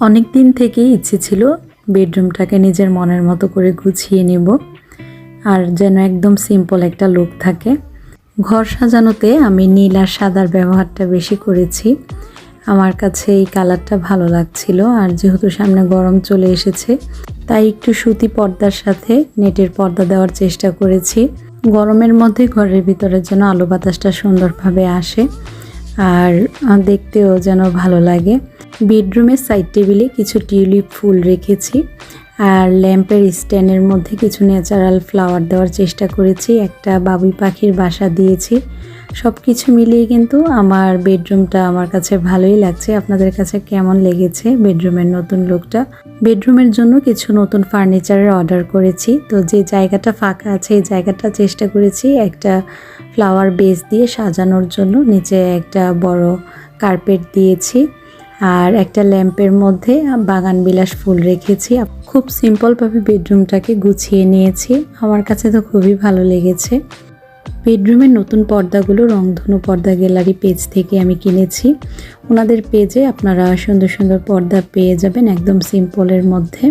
অনেক দিন থেকেই ইচ্ছে ছিল বেডরুমটাকে নিজের মনের মতো করে গুছিয়ে নেব, আর যেন একদম সিম্পল একটা লুক থাকে। ঘর সাজানোতে আমি নীল আর সাদার ব্যবহারটা বেশি করেছি। আমার কাছে এই কালারটা ভালো লাগছিল, আর যেহেতু সামনে গরম চলে এসেছে তাই একটু সুতি পর্দার সাথে নেটের পর্দা দেওয়ার চেষ্টা করেছি। গরমের মধ্যে ঘরের ভিতরে যেন আলো বাতাসটা সুন্দরভাবে আসে আর দেখতেও যেন ভালো লাগে। বেডরুমের সাইড টেবিলে কিছু টিউলিপ ফুল রেখেছি, আর ল্যাম্পের স্ট্যান্ডের মধ্যে কিছু ন্যাচারাল ফ্লাওয়ার দেওয়ার চেষ্টা করেছি। একটা বাবুই পাখির বাসা দিয়েছি। সব কিছু মিলিয়ে কিন্তু আমার বেডরুমটা আমার কাছে ভালোই লাগছে। আপনাদের কাছে কেমন লেগেছে বেডরুমের নতুন লুকটা? বেডরুমের জন্য কিছু নতুন ফার্নিচারের অর্ডার করেছি। তো যে জায়গাটা ফাঁকা আছে এই জায়গাটা চেষ্টা করেছি একটা ফ্লাওয়ার বেস দিয়ে সাজানোর জন্য। নিচে একটা বড় কার্পেট দিয়েছি, আর একটা ল্যাম্পের মধ্যে বাগানবিলাস ফুল রেখেছি। খুব সিম্পলভাবে বেডরুমটাকে গুছিয়ে নিয়েছি। আমার কাছে তো খুবই ভালো লেগেছে। বেডরুমের নতুন পর্দাগুলো রংধনু পর্দা গ্যালারি পেজ থেকে আমি কিনেছি। ওনাদের পেজে আপনারা সুন্দর সুন্দর পর্দা পেয়ে যাবেন একদম সিম্পলের মধ্যে।